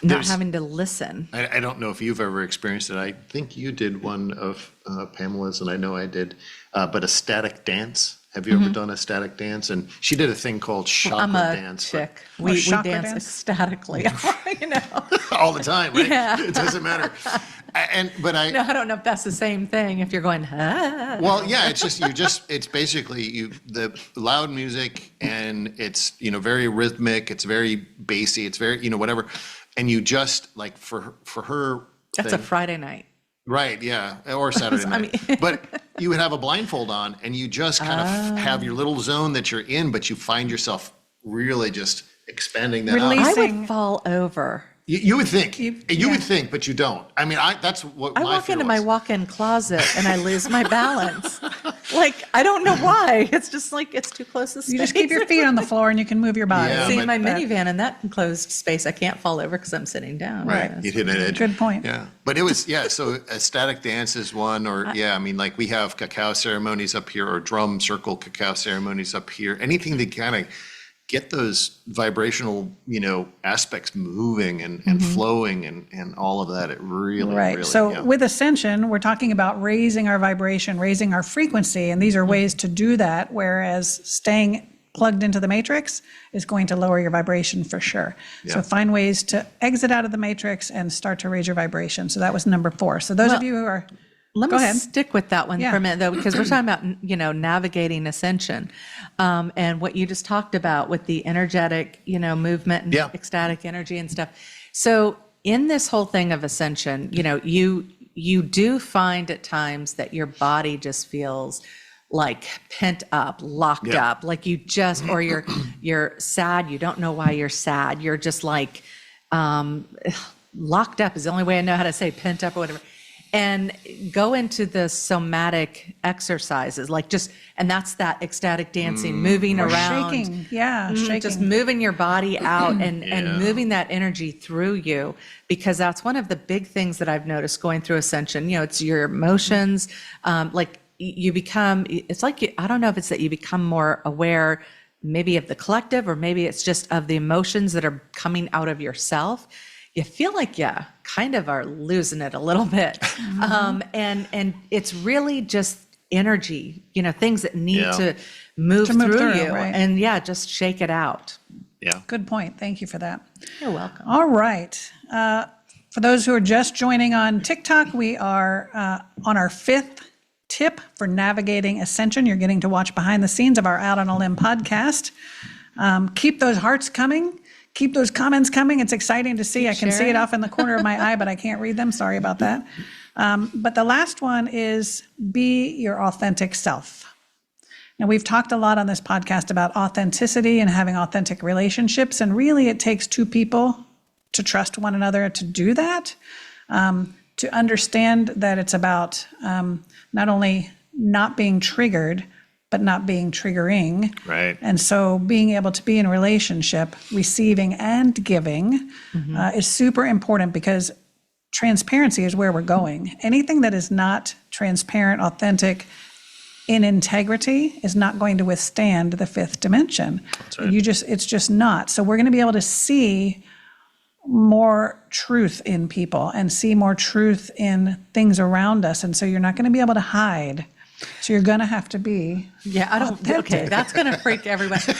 not having to listen. I don't know if you've ever experienced it. I think you did one of Pamela's, and I know I did, but a static dance. Have you ever done a static dance? And she did a thing called chakra I'm a dance. chick. We chakra dance dance? ecstatically, All the time, right? Yeah. It doesn't matter. No, I don't know if that's the same thing. If you're going, Well, yeah, it's basically the loud music, and it's, very rhythmic, it's very bassy, it's very, whatever. And you just, like, for her that's thing, a Friday night. right, yeah, or Saturday night. But you would have a blindfold on, and you just kind of have your little zone that you're in, but you find yourself really just expanding that Release- out. I Sing. would fall over. You would think. You yeah. would think, but you don't. I mean, that's what I my walk fear into was. my walk-in closet and I lose my balance. Like, I don't know why. It's just like, it's too close to space. You just keep your feet on the floor and you can move your body. Yeah, See, but- in my minivan in that enclosed space, I can't fall over because I'm sitting down. Right, Yeah. you'd hit an edge. Good point. Yeah, but it was, so a static dance is one, or, I mean, like, we have cacao ceremonies up here, or drum circle cacao ceremonies up here. Anything to kind of get those vibrational, aspects moving and flowing and all of that. It really, Right. really, So yeah. with Ascension, we're talking about raising our vibration, raising our frequency, and these are ways to do that, whereas staying plugged into the matrix is going to lower your vibration for sure. Yeah. So find ways to exit out of the matrix and start to raise your vibration. So that was number 4. So those of Well, you who are, Let Go me ahead. stick with that one Yeah. for a minute, though, because we're talking about, navigating ascension. And what you just talked about with the energetic, movement and Yeah. ecstatic energy and stuff. So in this whole thing of ascension, you do find at times that your body just feels like pent up, locked Yeah. up, like you just, or you're sad. You don't know why you're sad. You're just like, locked up is the only way I know how to say pent up or whatever. And go into the somatic exercises, and that's that ecstatic dancing, moving around, shaking, shaking. just moving your body out and Yeah. moving that energy through you, because that's one of the big things that I've noticed going through Ascension. It's your emotions, you become, it's like, I don't know if it's that you become more aware maybe of the collective, or maybe it's just of the emotions that are coming out of yourself. You feel like you kind of are losing it a little bit. And it's really just energy, things that need Yeah. to move through through, you. right. And just shake it out. Yeah. Good point. Thank you for that. You're welcome. All right. For those who are just joining on TikTok, we are on our 5th tip for navigating Ascension. You're getting to watch behind the scenes of our Out on a Limb podcast. Keep those hearts coming. Keep those comments coming. It's exciting to see. I can see it sharing. off in the corner of my eye, but I can't read them. Sorry about that. But the last one is be your authentic self. Now, we've talked a lot on this podcast about authenticity and having authentic relationships, and really it takes 2 people to trust one another to do that, to understand that it's about not only not being triggered, but not being triggering. Right. And so being able to be in a relationship, receiving and giving, is super important, because transparency is where we're going. Anything that is not transparent, authentic, in integrity is not going to withstand the 5th dimension. That's right. It's just not. So we're going to be able to see more truth in people and see more truth in things around us. And so you're not going to be able to hide. So you're going to have to be. Yeah, I don't. Okay, that's going to freak everybody.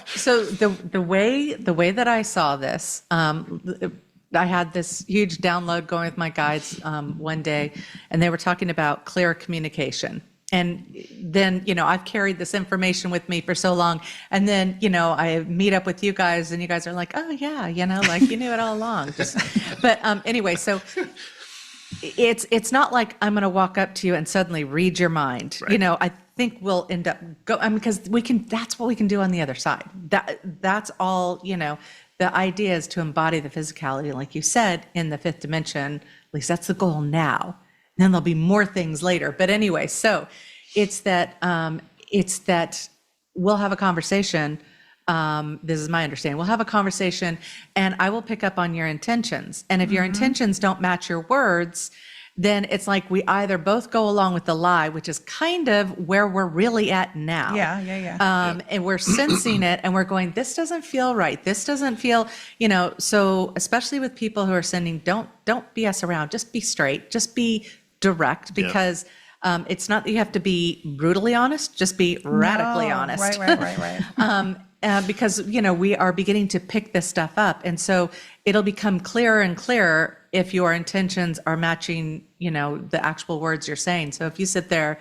So the way that I saw this, I had this huge download going with my guides one day, and they were talking about clear communication. And then, I've carried this information with me for so long. And then, I meet up with you guys and you guys are like, oh yeah, like you knew it all along. But anyway, so it's not like I'm going to walk up to you and suddenly read your mind. Right. I think we'll end up because that's what we can do on the other side. That's all, the idea is to embody the physicality, like you said, in the 5th dimension. At least that's the goal now. And then there'll be more things later. But anyway, so it's that it's that we'll have a conversation. This is my understanding. We'll have a conversation and I will pick up on your intentions. And if your intentions don't match your words, then it's like we either both go along with the lie, which is kind of where we're really at now. Yeah. And we're sensing it and we're going, this doesn't feel right. This doesn't feel, so especially with people who are sending, don't BS around, just be straight, just be direct, because it's not that you have to be brutally honest, just be radically honest. Right. Because, we are beginning to pick this stuff up. And so it'll become clearer and clearer if your intentions are matching, the actual words you're saying. So if you sit there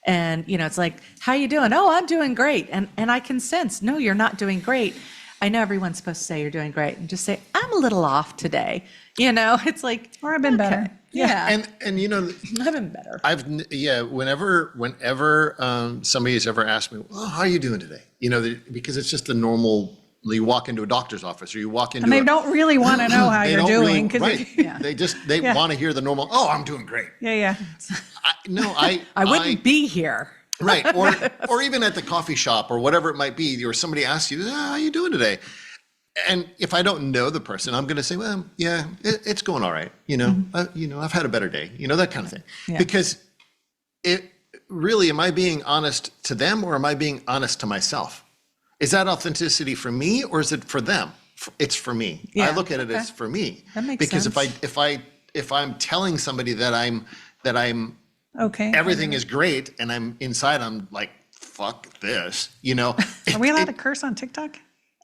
and, it's like, how you doing? Oh, I'm doing great. And I can sense, no, you're not doing great. I know everyone's supposed to say you're doing great, and just say, I'm a little off today. It's like, Or I've been better. Yeah. And I've been better. Whenever somebody's ever asked me, well, how are you doing today? Because it's just a normal, you walk into a doctor's office or you walk into And they don't really want to know how they you're don't doing. really, right. They want to hear the normal, oh, I'm doing great. Yeah. I wouldn't be here. Right. Or even at the coffee shop or whatever it might be, or somebody asks you, how are you doing today? And if I don't know the person, I'm going to say, well, yeah, it's going all right. I've had a better day, that kind of thing. Yeah. Because am I being honest to them or am I being honest to myself? Is that authenticity for me or is it for them? It's for me. Yeah. I look at it as for me. That makes because sense. if I'm telling somebody that I'm Okay. everything is great and I'm like, fuck this, Are we allowed to curse on TikTok?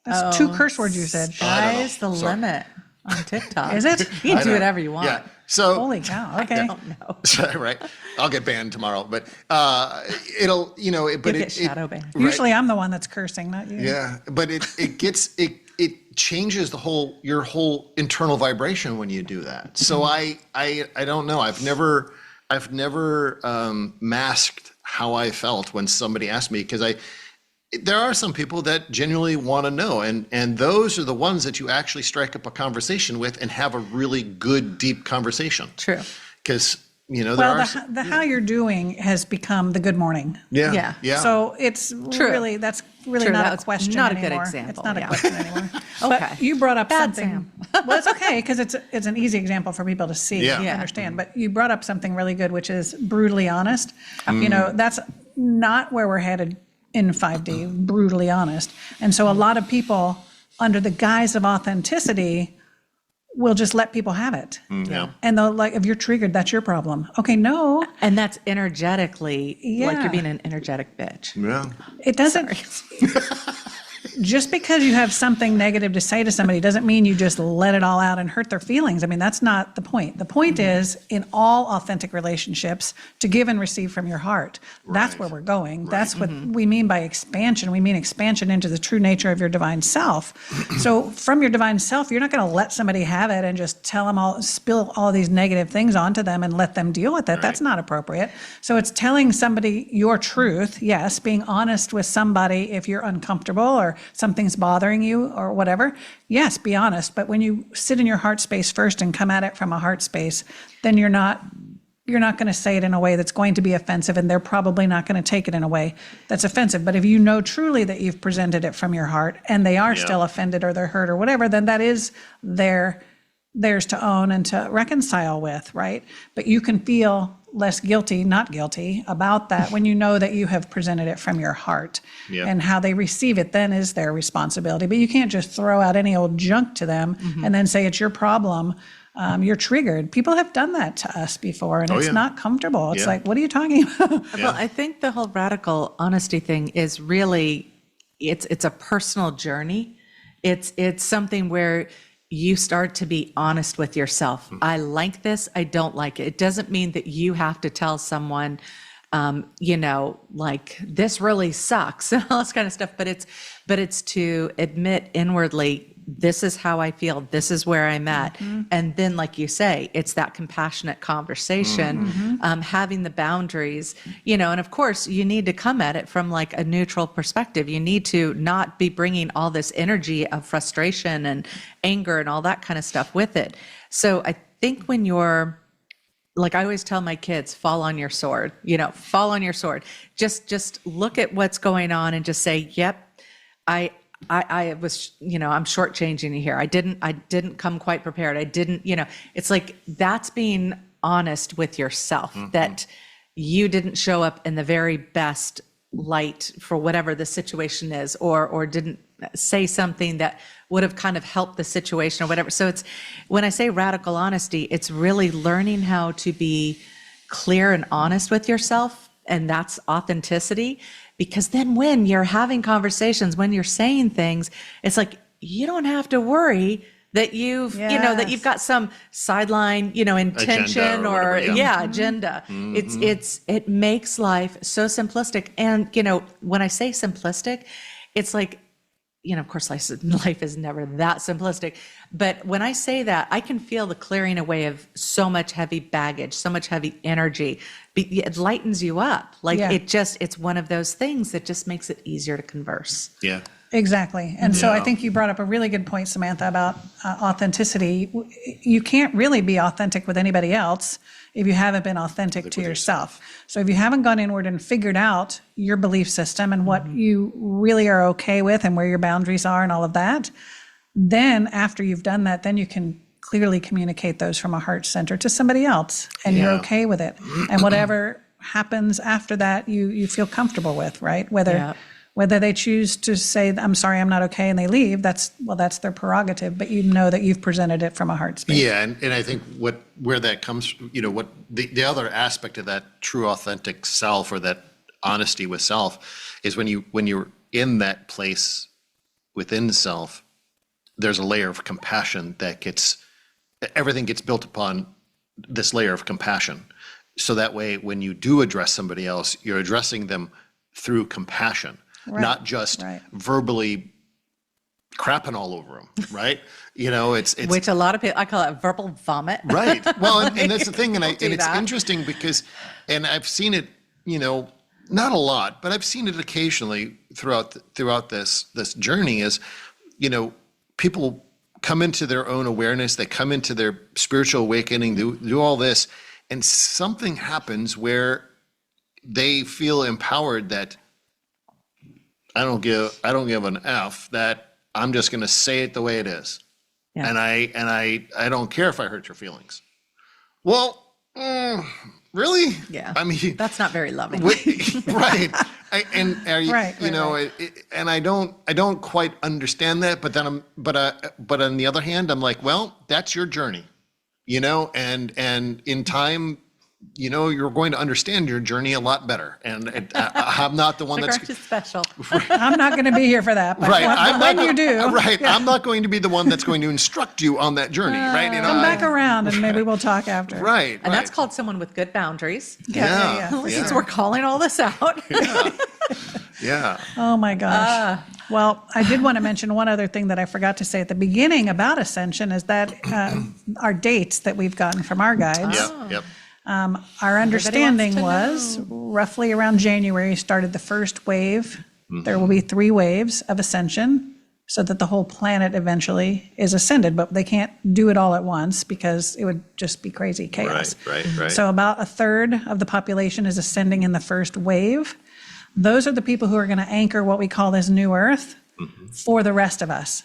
That's 2 curse words you said. Sky's the limit on TikTok. Is it? You can do whatever you want. Yeah. So Holy cow. Okay. I don't know. right. I'll get banned tomorrow, but it'll, You'll get shadow banned. Usually I'm the one that's cursing, not you. Yeah, but it changes your whole internal vibration when you do that. So I don't know. I've never masked how I felt when somebody asked me, because there are some people that genuinely want to know, and those are the ones that you actually strike up a conversation with and have a really good, deep conversation. True. Because the how you're doing has become the good morning. Yeah. So it's really, that's really True, not that's a question not a anymore. good example, It's not yeah. a question anymore. Okay. But you brought up Bad something. Well, it's okay, because it's an easy example for people to see Yeah. and Yeah. understand. But you brought up something really good, which is brutally honest. Mm. That's not where we're headed in 5D, brutally honest. And so a lot of people, under the guise of authenticity, will just let people have it. Yeah. And they'll like, if you're triggered, that's your problem. Okay, no, And that's energetically, like Yeah. you're being an energetic bitch. Yeah. it doesn't. Just because you have something negative to say to somebody doesn't mean you just let it all out and hurt their feelings. I mean, that's not the point. The point is, in all authentic relationships, to give and receive from your heart. That's Right. where we're going. That's what we mean by expansion. We mean expansion into the true nature of your divine self. So from your divine self, you're not going to let somebody have it and just spill all these negative things onto them and let them deal with it. That's not appropriate. So it's telling somebody your truth, yes, being honest with somebody if you're uncomfortable or something's bothering you or whatever. Yes, be honest. But when you sit in your heart space first and come at it from a heart space, then you're not going to say it in a way that's going to be offensive, and they're probably not going to take it in a way that's offensive. But if you know truly that you've presented it from your heart and they are still offended or they're hurt or whatever, then that is theirs to own and to reconcile with, right? But you can feel less not guilty about that when you know that you have presented it from your heart. Yeah. And how they receive it then is their responsibility. But you can't just throw out any old junk to them and then say it's your problem. You're triggered. People have done that to us before, and it's not comfortable. It's like, what are you talking about? Well, I think the whole radical honesty thing is really, it's a personal journey. It's something where you start to be honest with yourself. I like this, I don't like it. It doesn't mean that you have to tell someone, like this really sucks and all this kind of stuff, but it's to admit inwardly, this is how I feel, this is where I'm at. And then, like you say, it's that compassionate conversation, having the boundaries, and of course you need to come at it from like a neutral perspective. You need to not be bringing all this energy of frustration and anger and all that kind of stuff with it. So I think when you're like I always tell my kids, fall on your sword, fall on your sword. Just look at what's going on and just say, yep, I was, I'm shortchanging you here. I didn't come quite prepared. I didn't, it's like, that's being honest with yourself, that you didn't show up in the very best light for whatever the situation is, or didn't say something that would have kind of helped the situation or whatever. So it's, when I say radical honesty, it's really learning how to be clear and honest with yourself. And that's authenticity. Because then when you're having conversations, when you're saying things, it's like, you don't have to worry that that you've got some sideline, intention or agenda. It makes life so simplistic. And, when I say simplistic, it's like, of course, life is never that simplistic. But when I say that, I can feel the clearing away of so much heavy baggage, so much heavy energy. It lightens you up. It's one of those things that just makes it easier to converse. Yeah. Exactly. And so I think you brought up a really good point, Samantha, about authenticity. You can't really be authentic with anybody else if you haven't been authentic to yourself. So if you haven't gone inward and figured out your belief system and what you really are okay with and where your boundaries are and all of that, then after you've done that, then you can clearly communicate those from a heart center to somebody else, and you're okay with it. And whatever happens after that, you feel comfortable with, right? Whether they choose to say, I'm sorry, I'm not okay, and they leave, that's their prerogative, but you know that you've presented it from a heart space. Yeah, and I think where that comes, what the other aspect of that true authentic self, or that honesty with self, is when you're in that place within self, there's a layer of compassion everything gets built upon this layer of compassion. So that way, when you do address somebody else, you're addressing them through compassion. Not just verbally crapping all over them, right? It's which a lot of people, I call it verbal vomit. Right. Well, and that's the thing, and it's interesting because, and I've seen it, not a lot, but I've seen it occasionally throughout this journey. Is, people come into their own awareness, they come into their spiritual awakening, do all this, and something happens where they feel empowered that I don't give an F, that I'm just going to say it the way it is. Yeah. And I don't care if I hurt your feelings. Well, really? Yeah. I mean, that's not very loving. Right. And I don't quite understand that, but then but on the other hand, I'm like, well, that's your journey, and in time, you're going to understand your journey a lot better. And I'm not the one that's special. I'm not going to be here for that. But right. when you do. Right. Yeah. I'm not going to be the one that's going to instruct you on that journey. Right. Come back around and maybe we'll talk after. Right. And that's called someone with good boundaries. Yeah. Since we're calling all this out. Yeah. Oh my gosh. Well, I did want to mention one other thing that I forgot to say at the beginning about Ascension is that our dates that we've gotten from our guides. Yep. Our understanding was roughly around January started the first wave. There will be 3 waves of ascension so that the whole planet eventually is ascended, but they can't do it all at once because it would just be crazy chaos. Right. So about a third of the population is ascending in the first wave. Those are the people who are going to anchor what we call this new earth for the rest of us.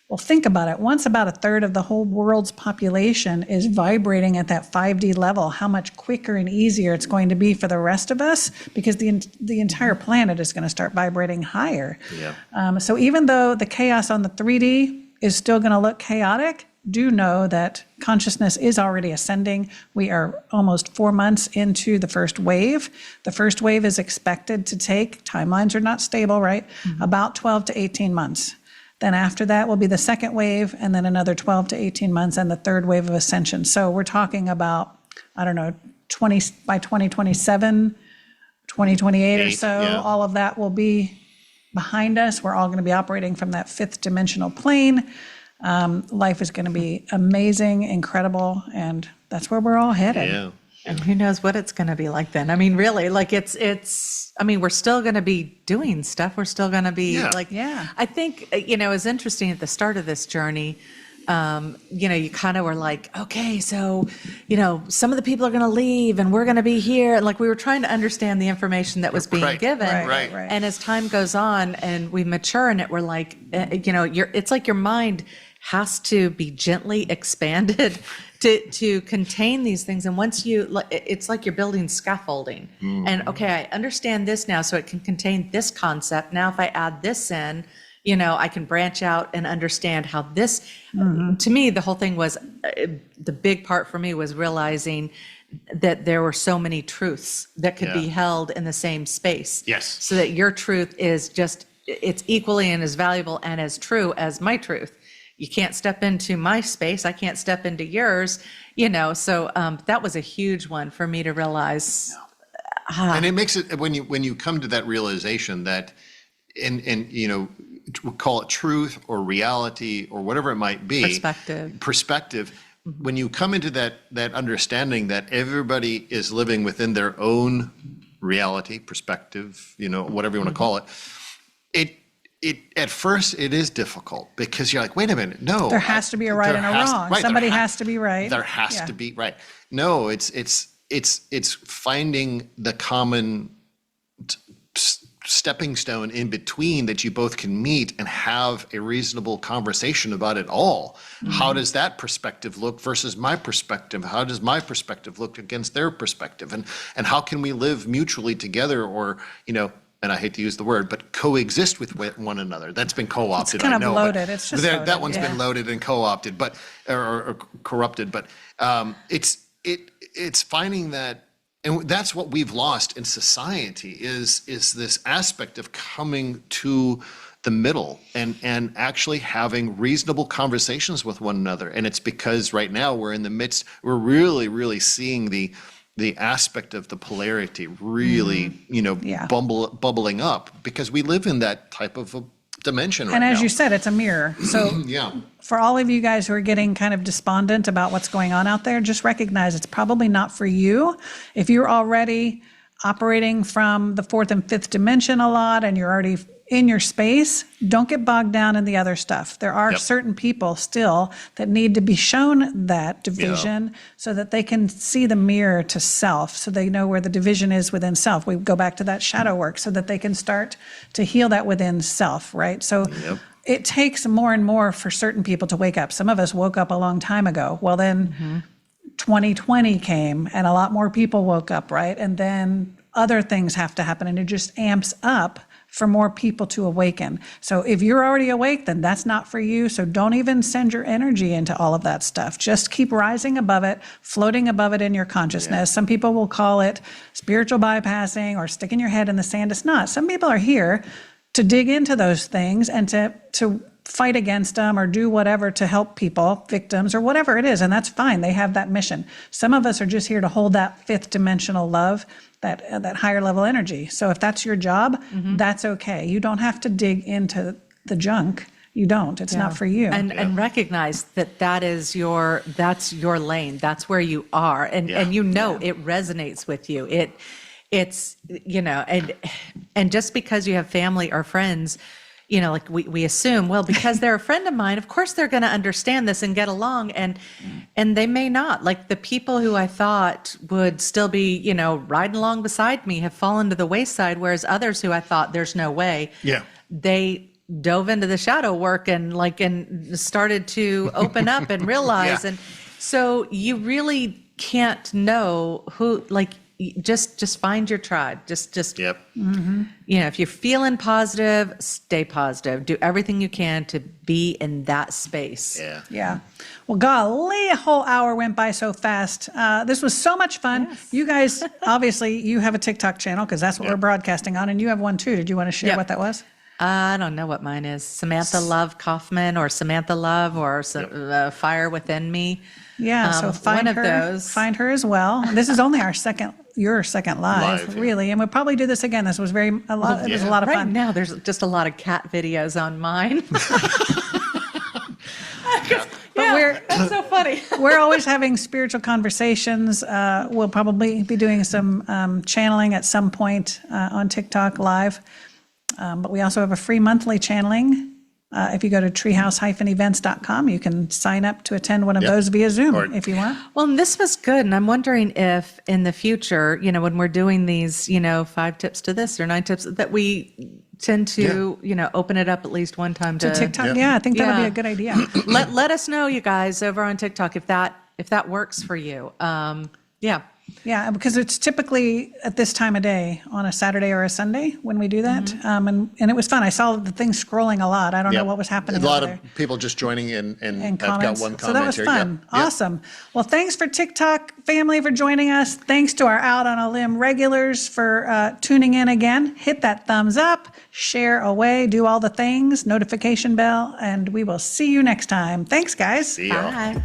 Well, think about it. Once about a third of the whole world's population is vibrating at that 5D level, how much quicker and easier it's going to be for the rest of us, because the entire planet is going to start vibrating higher. Yeah. So even though the chaos on the 3D is still going to look chaotic, do know that consciousness is already ascending. We are almost 4 months into the first wave. The first wave is expected to take, timelines are not stable, right? About 12 to 18 months. Then after that will be the second wave, and then another 12 to 18 months, and the third wave of ascension. So we're talking about, I don't know, by 2027, 2028 or so, all of that will be behind us. We're all going to be operating from that 5th dimensional plane. Life is going to be amazing, incredible, and that's where we're all headed. Yeah. And who knows what it's going to be like then. I mean, really, like we're still going to be doing stuff. We're still going to be I think, it was interesting at the start of this journey you kind of were like, okay, so, some of the people are going to leave and we're going to be here. And like, we were trying to understand the information that was being given. Right. And as time goes on and we mature in it, we're like, it's like your mind has to be gently expanded to contain these things. And once it's like you're building scaffolding. And okay, I understand this now, so it can contain this concept. Now, if I add this in, I can branch out and understand how this, to me, the whole thing was, the big part for me was realizing that there were so many truths that could be held in the same space. Yes. So that your truth is it's equally and as valuable and as true as my truth. You can't step into my space. I can't step into yours, so that was a huge one for me to realize. And it makes it, when you come to that realization that, and we'll call it truth or reality or whatever it might be. Perspective. When you come into that understanding that everybody is living within their own reality, perspective, whatever you want to call it, it at first it is difficult because you're like, wait a minute, no. There has to be a right and a wrong. Right, somebody has to be right. There has to be right. No, it's finding the common stepping stone in between that you both can meet and have a reasonable conversation about it all. How does that perspective look versus my perspective? How does my perspective look against their perspective? And how can we live mutually together, or, and I hate to use the word, but coexist with one another? That's been co-opted. It's kind I know, of loaded. It's just loaded, that one's been loaded and co-opted, but or corrupted. But it's finding that. And that's what we've lost in society is this aspect of coming to the middle and actually having reasonable conversations with one another. And it's because right now we're in the midst, we're really, really seeing the aspect of the polarity really, bubbling up because we live in that type of a dimension right now. And as you said, it's a mirror. So for all of you guys who are getting kind of despondent about what's going on out there, just recognize it's probably not for you. If you're already operating from the fourth and fifth dimension a lot and you're already in your space, don't get bogged down in the other stuff. There are certain people still that need to be shown that division so that they can see the mirror to self, so they know where the division is within self. We go back to that shadow work so that they can start to heal that within self, right? So it takes more and more for certain people to wake up. Some of us woke up a long time ago. Well, then 2020 came and a lot more people woke up, right? And then other things have to happen and it just amps up for more people to awaken. So if you're already awake, then that's not for you. So don't even send your energy into all of that stuff. Just keep rising above it, floating above it in your consciousness. Some people will call it spiritual bypassing or sticking your head in the sand. It's not. Some people are here to dig into those things and to fight against them or do whatever to help people, victims or whatever it is. And that's fine. They have that mission. Some of us are just here to hold that fifth dimensional love, that higher level energy. So if that's your job, that's okay. You don't have to dig into the junk. You don't. It's not for you. And recognize that's your lane. That's where you are. And it resonates with you. It's and just because you have family or friends, like we assume, well, because they're a friend of mine, of course they're going to understand this and get along, and they may not. Like the people who I thought would still be, riding along beside me have fallen to the wayside, whereas others who I thought there's no way, they dove into the shadow work and started to open up and realize. And so you really can't know who, just find your tribe. Just if you're feeling positive, stay positive. Do everything you can to be in that space. Yeah. Well, golly, a whole hour went by so fast. This was so much fun. Yes. You guys, obviously, you have a TikTok channel because that's what we're broadcasting on, and you have one too. Did you want to share what that was? I don't know what mine is. Samantha Love Kaufmann or Samantha Love or Fire Within Me. Yeah, so find one her, of those. Find her as well. This is only your second live, really, and we'll probably do this again. This was It was a lot of right fun. Right now, there's just a lot of cat videos on mine. That's so funny. We're always having spiritual conversations. We'll probably be doing some channeling at some point on TikTok live. But we also have a free monthly channeling If you go to treehouse-events.com, you can sign up to attend one of those via Zoom if you want. Well, and this was good. And I'm wondering if in the future, when we're doing these, 5 tips to this or 9 tips, that we tend to, open it up at least one time to TikTok. Yeah, I think that'll be a good idea. let us know, you guys, over on TikTok, if that works for you. Yeah, because it's typically at this time of day on a Saturday or a Sunday when we do that. And it was fun. I saw the thing scrolling a lot. I don't know what was happening. A lot over of there. people just joining in, and I've got Comments. one comment So that was here. fun. Yep. Yep. Awesome. Well, thanks for TikTok family for joining us. Thanks to our Out on a Limb regulars for tuning in again. Hit that thumbs up, share away, do all the things, notification bell, and we will see you next time. Thanks, guys. See y'all. Bye.